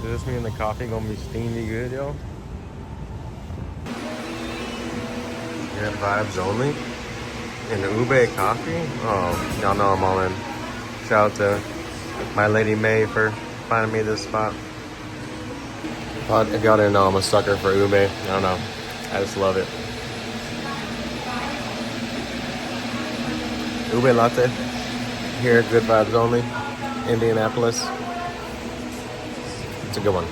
Does this mean the coffee gonna be steamy good, yo? Good vibes only. And the ube coffee? Oh, y'all know I'm all in. Shout out to my lady May for finding me this spot. But if y'all didn't know, I'm a sucker for ube. I don't know. I just love it. Ube latte. Here, good vibes only. Indianapolis. It's a good one.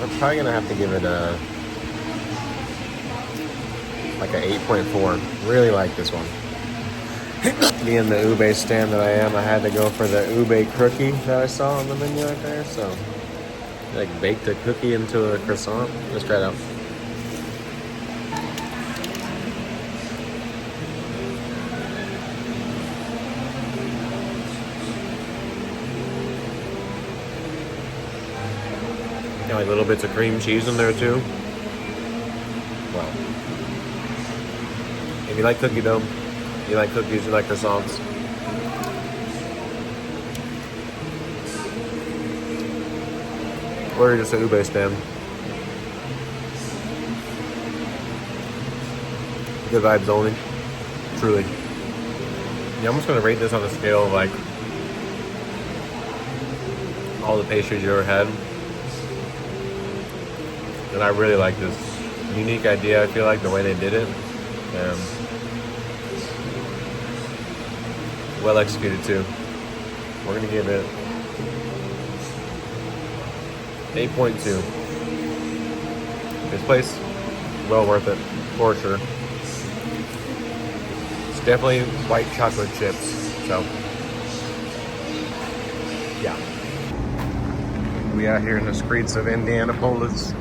I'm probably gonna have to give it like an 8.4. Really like this one. Being the ube stand that I am, I had to go for the ube cookie that I saw on the menu right there. So, like baked a cookie into a croissant. Let's try it out. Got like little bits of cream cheese in there too. Wow. If you like cookie dough, you like cookies, you like croissants. Or just a ube stand. Good vibes only. Truly. Yeah, I'm just gonna rate this on a scale of like all the pastries you ever had. And I really like this unique idea. I feel like the way they did it. Well executed too. We're gonna give it 8.2. This place, well worth it, for sure. It's definitely white chocolate chips, so yeah. We out here in the streets of Indianapolis.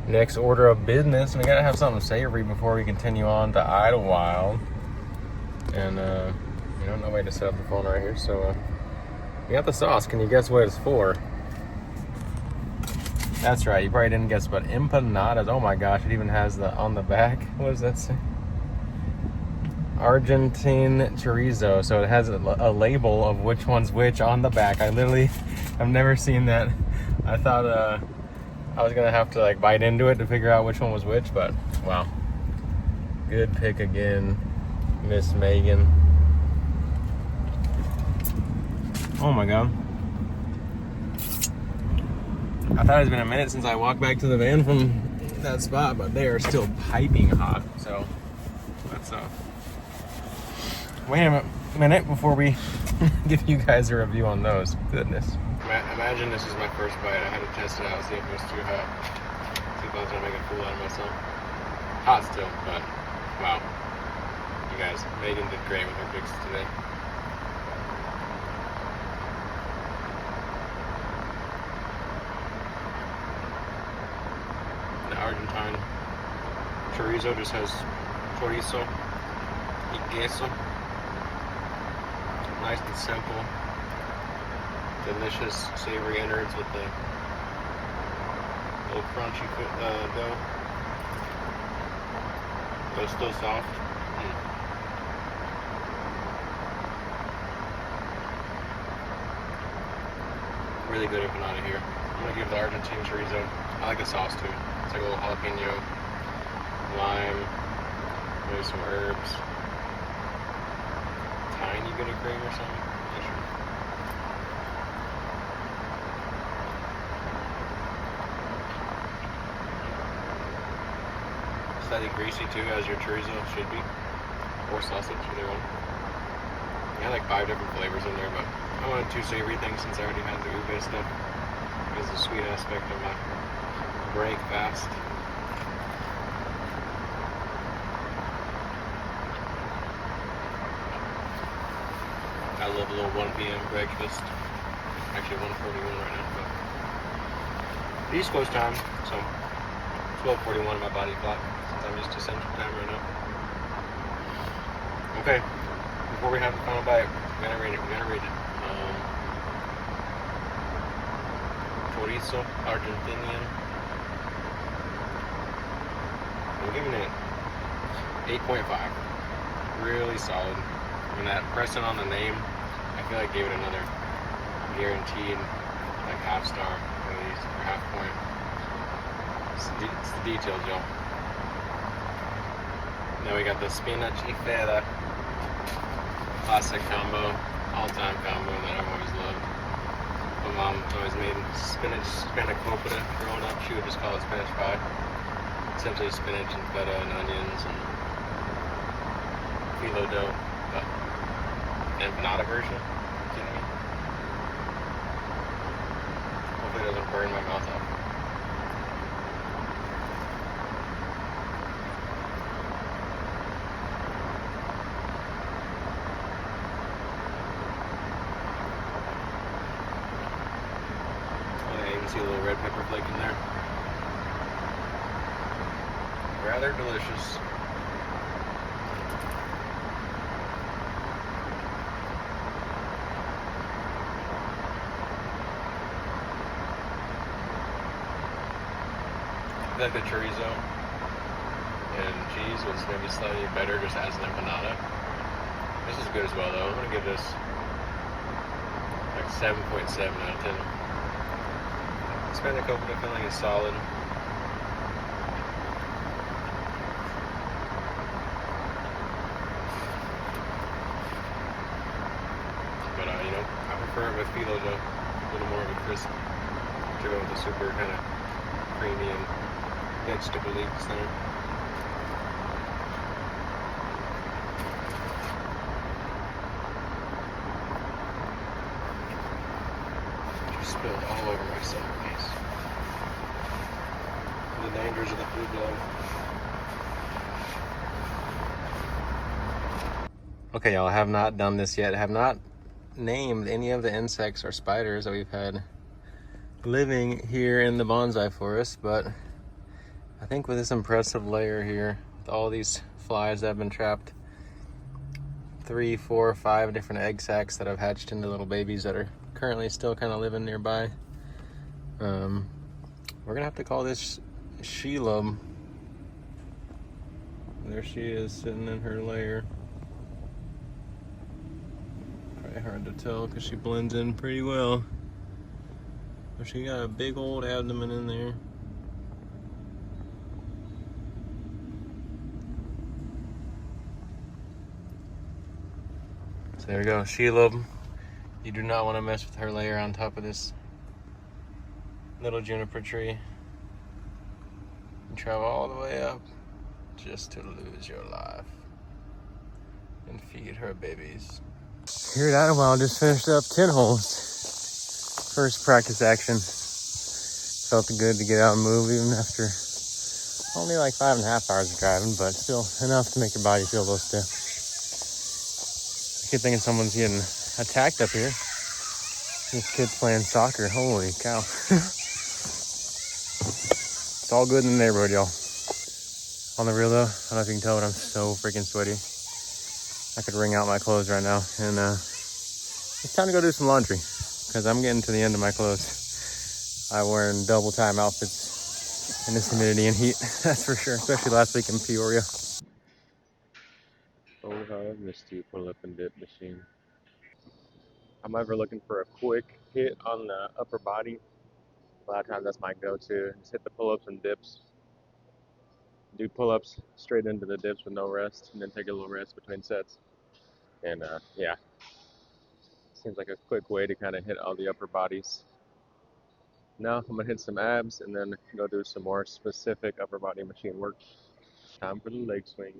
Next order of business, we gotta have something savory before we continue on to Idlewild. And no way to set up the phone right here, so we got the sauce. Can you guess what it's for? That's right, you probably didn't guess, but empanadas. Oh my gosh, it even has the on the back. What does that say? Argentine chorizo. So it has a label of which one's which on the back. I've never seen that. I thought I was gonna have to like bite into it to figure out which one was which, but wow. Good pick again, Miss Megan. Oh my god. I thought it's been a minute since I walked back to the van from that spot, but they are still piping hot, so let's wait a minute before we give you guys a review on those. Goodness. Imagine this is my first bite. I had to test it out, see if it was too hot. See if I was gonna make a fool out of myself. Hot still, but wow. You guys, Megan did great with her picks today. The Argentine chorizo just has chorizo y queso. Nice and simple. Delicious savory innards with the little crunchy dough. But it's still soft. Really good empanada here. I'm gonna give the Argentine chorizo. I like the sauce too. It's like a little jalapeno, lime, maybe some herbs, tiny bit of cream or something. Not sure. Slightly greasy too, as your chorizo should be, or sausage, either one. I had like 5 different flavors in there, but I wanted 2 savory things since I already had the ube stuff. Because the sweet aspect of my breakfast. I love a little 1 p.m. breakfast. Actually 1:41 right now, but East Coast time, so 12:41 my body clock. I'm used to Central Time right now. Okay, before we have the final bite, we gotta rate it. Chorizo queso, Argentinian. I'm giving it 8.5. Really solid. And that pressing on the name, I feel like I gave it another guaranteed like half star at least, or half point. It's the details, y'all. Then we got the spinach y feta classic combo, all-time combo that I've always loved. My mom always made spinach spanakopita growing up. She would just call it spinach pie. Essentially spinach and feta and onions and phyllo dough. But empanada version? Are you kidding me? Hopefully it doesn't burn my mouth off. See a little red pepper flake in there. Rather delicious. I feel like the chorizo and cheese was maybe slightly better just as an empanada. This is good as well though. I'm gonna give this like 7.7 out of 10. Spanakopita filling is solid. But you know, I prefer it with phyllo dough, a little more of a crisp to go with the super kind of creamy and vegetable leaves there. Just spilled all over myself. The dangers of the food blog. Okay, y'all, I have not done this yet. I have not named any of the insects or spiders that we've had living here in the bonsai forest, but I think with this impressive layer here, with all these flies that have been trapped, 3, 4, 5 different egg sacs that have hatched into little babies that are currently still kind of living nearby. We're gonna have to call this Sheila. There she is sitting in her lair. Probably hard to tell because she blends in pretty well. But she got a big old abdomen in there. So there we go, Sheila. You do not want to mess with her layer on top of this little juniper tree. You travel all the way up just to lose your life and feed her babies. Here at Idlewild, just finished up 10 holes. First practice action. Felt good to get out and move even after only like 5.5 hours of driving, but still enough to make your body feel a little stiff. I keep thinking someone's getting attacked up here. This kid's playing soccer, holy cow. It's all good in the neighborhood, y'all. On the real though, I don't know if you can tell, but I'm so freaking sweaty. I could wring out my clothes right now. And it's time to go do some laundry because I'm getting to the end of my clothes. I'm wearing double time outfits in this humidity and heat, that's for sure, especially last week in Peoria. Oh, how I missed you, pull up and dip machine. I'm ever looking for a quick hit on the upper body. A lot of times that's my go-to. Just hit the pull-ups and dips. Do pull-ups straight into the dips with no rest, and then take a little rest between sets. And yeah, seems like a quick way to kind of hit all the upper bodies. Now I'm gonna hit some abs and then go do some more specific upper body machine work. Time for the leg swing.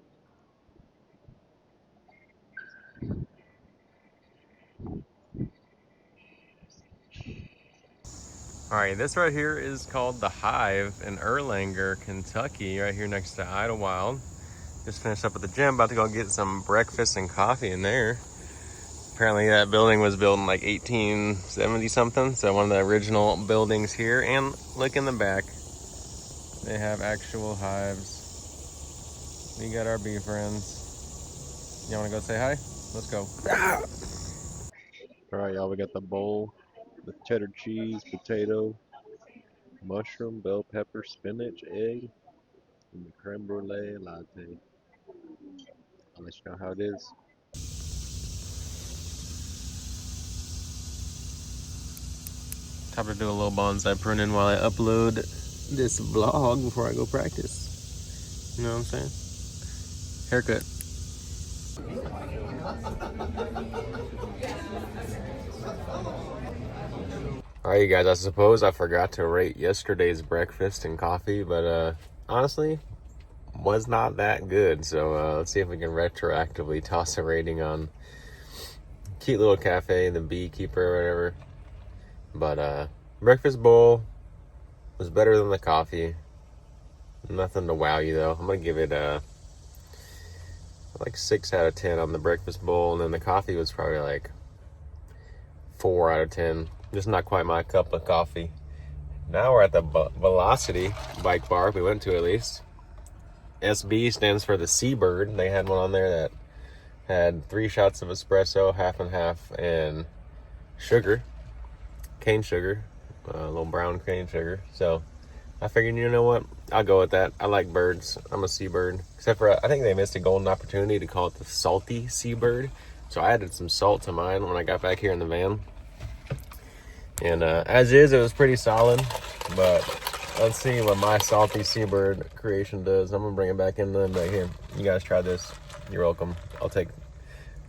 All right, this right here is called the Hive in Erlanger, Kentucky, right here next to Idlewild. Just finished up at the gym, about to go get some breakfast and coffee in there. Apparently that building was built in like 1870 something, so one of the original buildings here. And look in the back, they have actual hives. We got our bee friends. You wanna go say hi? Let's go. All right, y'all, we got the bowl, the cheddar cheese, potato, Mushroom, bell pepper, spinach, egg, and the creme brulee latte. I'll let you know how it is. Time to do a little bonsai pruning while I upload this vlog before I go practice. You know what I'm saying? Haircut. Alright, you guys, I suppose I forgot to rate yesterday's breakfast and coffee, but honestly, was not that good. So let's see if we can retroactively toss a rating on cute little cafe, the Beekeeper or whatever. But breakfast bowl was better than the coffee. Nothing to wow you though. I'm gonna give it like 6 out of 10 on the breakfast bowl, and then the coffee was probably like 4 out of 10. Just not quite my cup of coffee. Now we're at the Velocity bike bar, we went to at least. SB stands for the Seabird. They had one on there that had 3 shots of espresso, half and half, and sugar, cane sugar, a little brown cane sugar. So I figured, you know what, I'll go with that. I like birds. I'm a seabird. Except for, I think they missed a golden opportunity to call it the Salty Seabird. So I added some salt to mine when I got back here in the van. And as is, it was pretty solid. But let's see what my Salty Seabird creation does. I'm going to bring it back in and be like, here, you guys try this. You're welcome. I'll take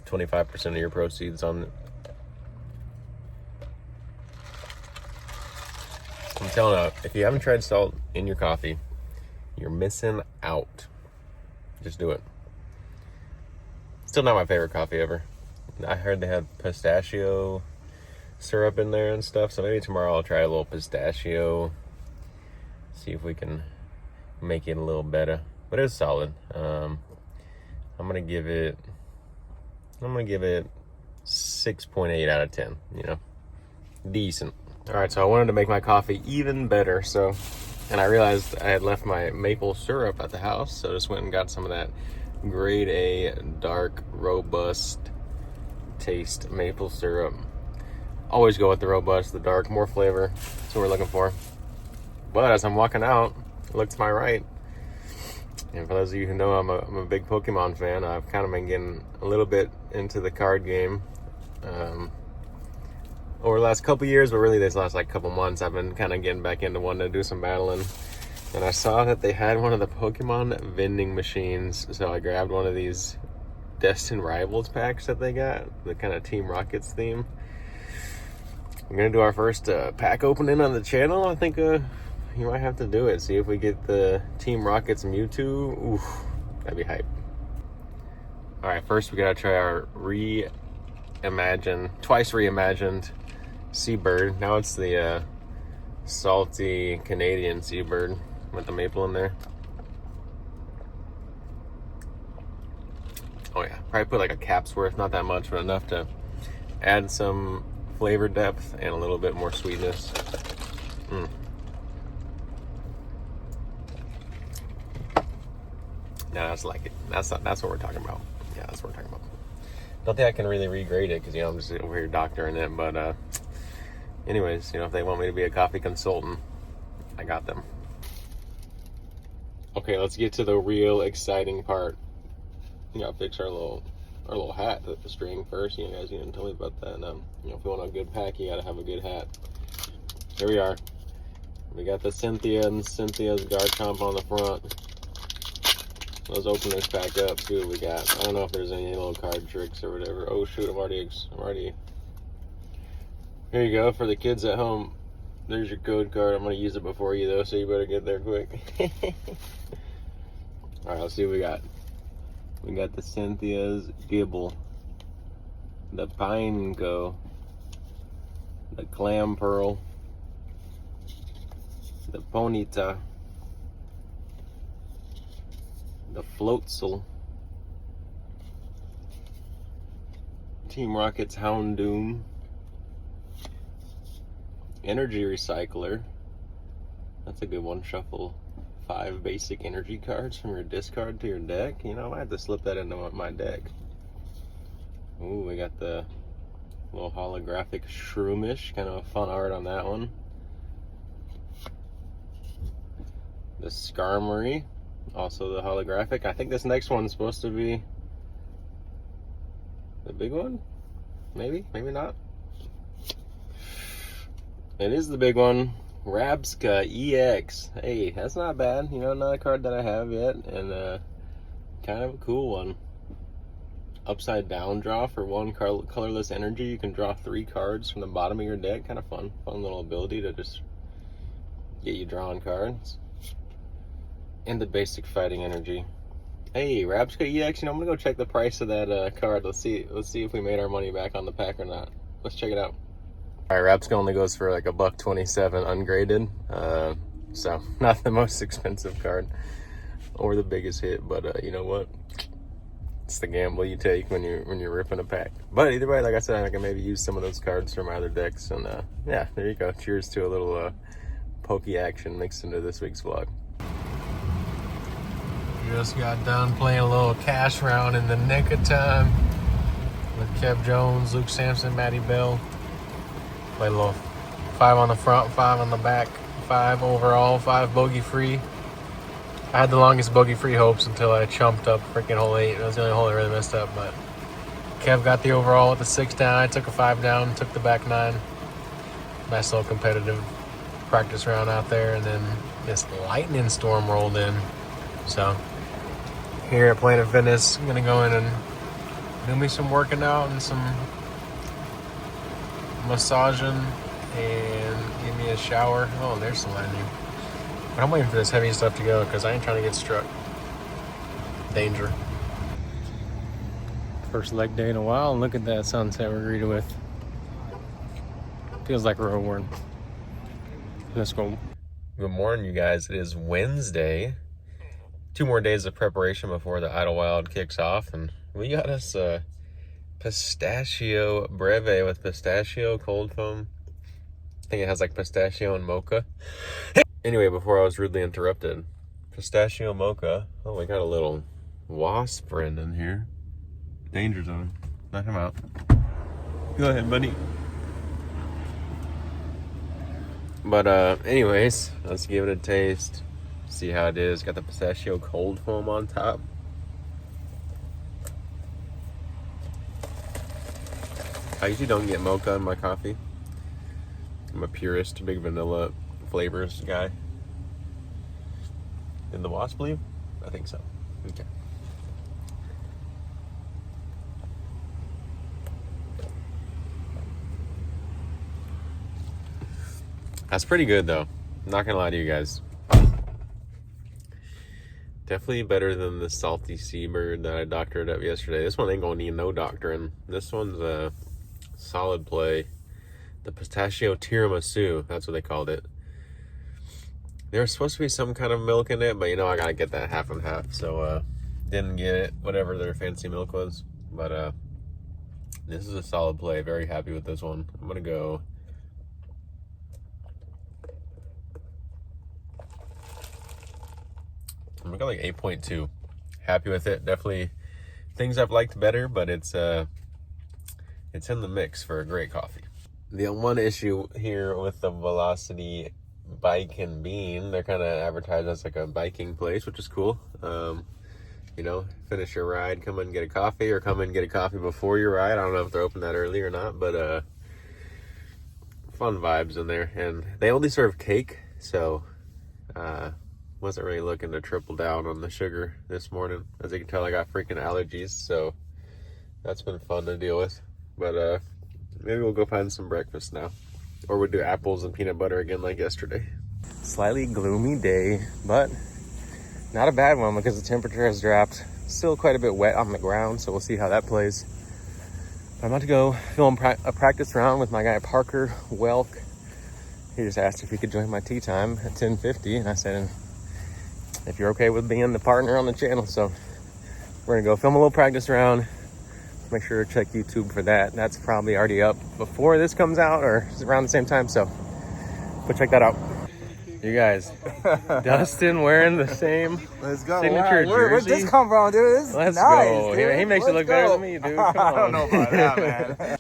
25% of your proceeds on it. I'm telling you, if you haven't tried salt in your coffee, you're missing out. Just do it. Still not my favorite coffee ever. I heard they had pistachio syrup in there and stuff, so maybe tomorrow I'll try a little pistachio. See if we can make it a little better. But it's solid. I'm gonna give it 6.8 out of 10. You know, decent. All right, so I wanted to make my coffee even better. And I realized I had left my maple syrup at the house, so I just went and got some of that grade A dark robust taste maple syrup. Always go with the robust, the dark, more flavor. That's what we're looking for. But as I'm walking out, look to my right. And for those of you who know, I'm a big Pokemon fan. I've kind of been getting a little bit into the card game over the last couple years, but really this last like couple months, I've been kind of getting back into wanting to do some battling. And I saw that they had one of the Pokemon vending machines, so I grabbed one of these Destined Rivals packs that they got, the kind of Team Rockets theme. We're gonna do our first pack opening on the channel. I think you might have to do it. See if we get the Team Rockets Mewtwo. Oof, that'd be hype. All right, first we gotta try our twice reimagined Seabird. Now it's the salty Canadian Seabird with the maple in there. Oh yeah, probably put like a cap's worth, not that much, but enough to add some flavor depth and a little bit more sweetness. Yeah, that's like it. That's what we're talking about. Yeah, that's what we're talking about. Don't think I can really regrade it because, you know, I'm just over here doctoring it. But anyways, you know, if they want me to be a coffee consultant, I got them. Okay, let's get to the real exciting part. You gotta fix our little hat with the string first. You guys didn't tell me about that. You know, if you want a good pack, you gotta have a good hat. Here we are. We got the Cynthia and Cynthia's Garchomp on the front. Let's open this pack up, see what we got. I don't know if there's any little card tricks or whatever. Oh shoot, I'm already. Here you go, for the kids at home. There's your code card. I'm gonna use it before you though, so you better get there quick. All right, let's see what we got. We got the Cynthia's Gibble, the Pineco, the Clam Pearl, the Ponyta, the Floatzel, Team Rocket's Houndoom, Energy Recycler. That's a good one. Shuffle 5 basic energy cards from your discard to your deck. You know, I might have to slip that into my deck. Ooh, we got the little holographic Shroomish. Kind of a fun art on that one. the Skarmory, also the holographic. I think this next one's supposed to be the big one. Maybe, maybe not. It is the big one. Rabska EX. Hey, that's not bad. You know, not a card that I have yet, and kind of a cool one. Upside down draw for 1 colorless energy. You can draw 3 cards from the bottom of your deck. Kind of fun little ability to just get you drawing cards. And the basic fighting energy. Hey, Rabska EX. You know, I'm gonna go check the price of that card. Let's see if we made our money back on the pack or not. Let's check it out. All right, Rabska only goes for like $1.27 ungraded. So not the most expensive card or the biggest hit, but you know what? It's the gamble you take when you're ripping a pack. But either way, like I said, I can maybe use some of those cards from my other decks. And yeah, there you go. Cheers to a little pokey action mixed into this week's vlog. Just got done playing a little cash round in the nick of time with Kev Jones, Luke Sampson, Matty Bell. Played a little 5 on the front, 5 on the back, 5 overall, 5 bogey free. I had the longest bogey-free hopes until I chumped up freaking hole 8. That was the only hole I really messed up, but Kev got the overall with the 6 down. I took a 5 down, took the back 9. Nice little competitive practice round out there, and then this lightning storm rolled in. So here at Planet Fitness, I'm gonna go in and do me some working out and some massaging and give me a shower. Oh, there's some lightning. But I'm waiting for this heavy stuff to go because I ain't trying to get struck. Danger. First leg day in a while, and look at that sunset we're greeted with. Feels like we're over. Let's go. Good morning, you guys. It is Wednesday. 2 more days of preparation before the Idlewild kicks off, and we got us a pistachio breve with pistachio cold foam. I think it has like pistachio and mocha. Anyway, before I was rudely interrupted, pistachio mocha. Oh, we got a little wasp friend in here. Danger zone. Let him out. Go ahead, buddy. But anyways, let's give it a taste. See how it is. Got the pistachio cold foam on top. I usually don't get mocha in my coffee. I'm a purist, big vanilla flavors guy. In the wasp leaf? I think so. Okay. That's pretty good though. I'm not gonna lie to you guys. Definitely better than the salty seabird that I doctored up yesterday. This one ain't gonna need no doctoring. This one's a solid play. The pistachio tiramisu, that's what they called it. There's supposed to be some kind of milk in it, but you know I gotta get that half and half, so didn't get it, whatever their fancy milk was. But this is a solid play. Very happy with this one. I'm gonna go like 8.2. Happy with it. Definitely things I've liked better, but it's in the mix for a great coffee. The one issue here with the Velocity Bike and Bean, they're kind of advertised as like a biking place, which is cool. You know, finish your ride, come in and get a coffee, or come in and get a coffee before your ride. I don't know if they're open that early or not, but fun vibes in there. And they only serve cake, so wasn't really looking to triple down on the sugar this morning. As you can tell, I got freaking allergies, so that's been fun to deal with. But maybe we'll go find some breakfast now. Or we'll do apples and peanut butter again like yesterday. Slightly gloomy day, but not a bad one because the temperature has dropped. Still quite a bit wet on the ground, so we'll see how that plays. But I'm about to go film a practice round with my guy Parker Welk. He just asked if he could join my tea time at 10:50, and I said, if you're okay with being the partner on the channel. So we're gonna go film a little practice round. Make sure to check YouTube for that. That's probably already up before this comes out or around the same time, so go check that out. You guys, Dustin wearing the same signature jersey. Where'd this come from, dude? This is Let's nice, go. dude. He makes it look better than me, dude. Come on. I don't know about that, man.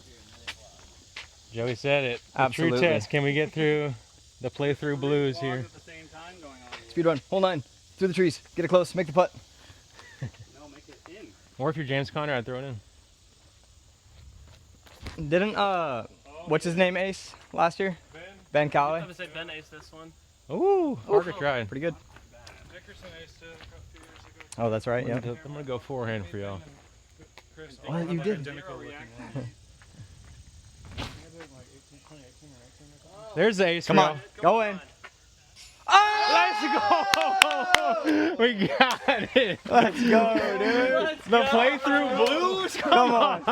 Joey said it. The Absolutely. true test. Can we get through the playthrough blues here? At the same time going on. Speed run. Hold on. Through the trees. Get it close. Make the putt. No, make it in. Or if you're James Conner, I'd throw it in. Didn't what's his name ace last year? Ben Calloway. I would say Ben ace this one. Ooh, Parker tried. Pretty good. Dickerson aced it a few years ago. Oh, that's right. Yeah. I'm gonna go forehand for y'all. Chris, Well, you did. identical looking one. I think I did like 2018 or 19 or something. There's the ace. Come girl. on. Go in. Let's go! We got it. Let's go, dude. The playthrough blues. Come on.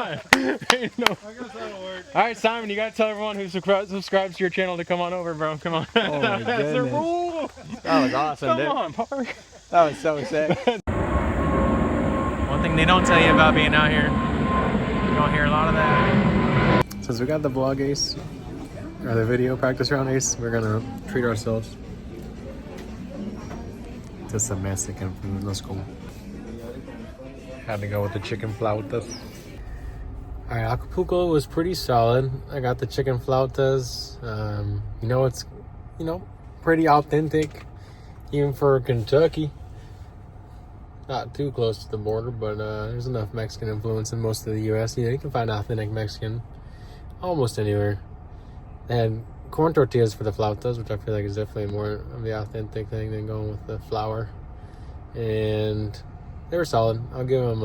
Ain't no- I guess that'll work. All right, Simon, you gotta tell everyone who subscribes to your channel to come on over, bro. Come on. Oh my That's the goodness. rule. That was awesome, Come dude. on, Park. That was so sick. One thing they don't tell you about being out here, you don't hear a lot of that. Since we got the vlog ace, or the video practice round ace, we're gonna treat ourselves to some Mexican food. Let's go. Had to go with the chicken flautas. Alright, Acapulco was pretty solid. I got the chicken flautas. It's, pretty authentic, even for Kentucky. Not too close to the border, but there's enough Mexican influence in most of the U.S. You can find authentic Mexican almost anywhere. They had corn tortillas for the flautas, which I feel like is definitely more of the authentic thing than going with the flour. And they were solid. I'll give them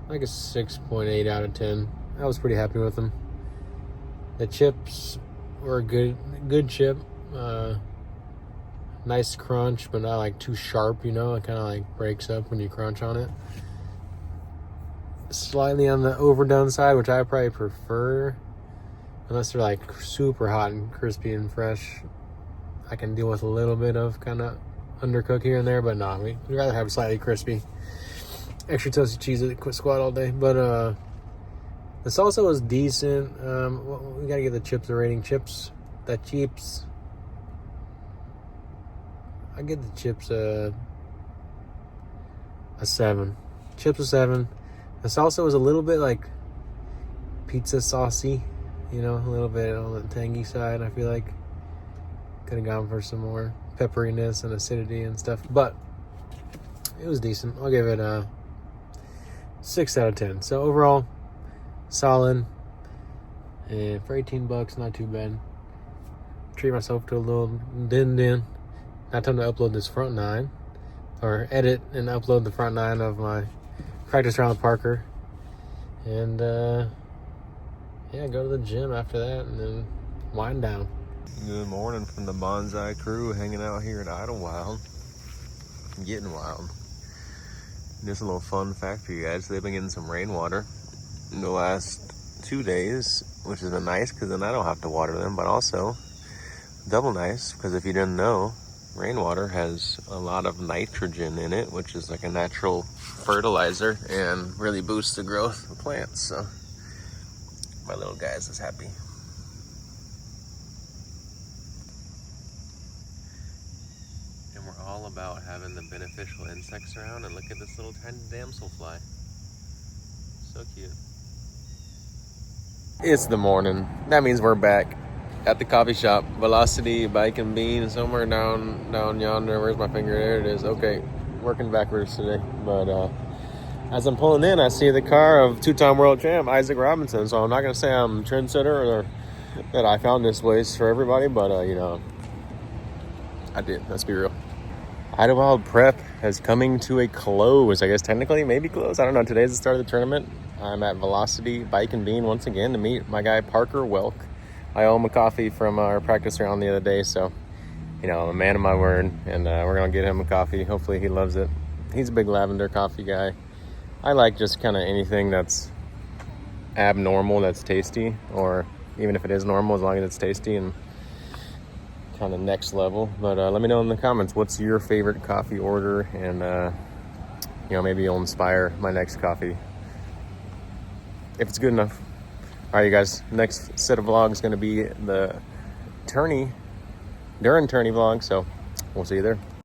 like a 6.8 out of 10. I was pretty happy with them. The chips were a good chip. Nice crunch, but not like too sharp, It kind of like breaks up when you crunch on it. Slightly on the overdone side, which I probably prefer. Unless they're like super hot and crispy and fresh, I can deal with a little bit of kind of undercook here and there, but no, we'd rather have slightly crispy. Extra toasty cheese at Squat all day. But the salsa was decent. We gotta give the chips a rating. Chips, the chips. I give the chips a 7. Chips a 7. The salsa was a little bit like pizza saucy, a little bit on the tangy side. I feel like could have gone for some more pepperiness and acidity and stuff, but it was decent. I'll give it a 6 out of 10. So overall, solid. And for $18, not too bad. Treat myself to a little din. Now time to upload this front 9, or edit and upload the front 9 of my practice round with Parker. And go to the gym after that and then wind down. Good morning from the bonsai crew hanging out here at Idlewild. Getting wild. Just a little fun fact for you guys. They've been getting some rainwater in the last 2 days, which has been nice because then I don't have to water them, but also double nice because if you didn't know, rainwater has a lot of nitrogen in it, which is like a natural fertilizer and really boosts the growth of plants. So my little guys is happy. And we're all about having the beneficial insects around, and look at this little tiny damselfly. So cute. It's the morning. That means we're back at the coffee shop. Velocity Bike and Bean, somewhere down yonder. Where's my finger? There it is. Okay, working backwards today. But as I'm pulling in, I see the car of two-time world champ Isaac Robinson. So I'm not gonna say I'm a trendsetter or that I found this place for everybody, but I did. Let's be real. Idlewild Prep is coming to a close. I guess technically, maybe close. I don't know. Today's the start of the tournament. I'm at Velocity Bike and Bean once again to meet my guy Parker Welk. I owe him a coffee from our practice round the other day, so I'm a man of my word, and we're gonna get him a coffee. Hopefully he loves it. He's a big lavender coffee guy. I like just kind of anything that's abnormal that's tasty, or even if it is normal, as long as it's tasty and kind of next level. But let me know in the comments, what's your favorite coffee order, and maybe you'll inspire my next coffee if it's good enough. All right, you guys, next set of vlogs is going to be the during tourney vlog, so we'll see you there.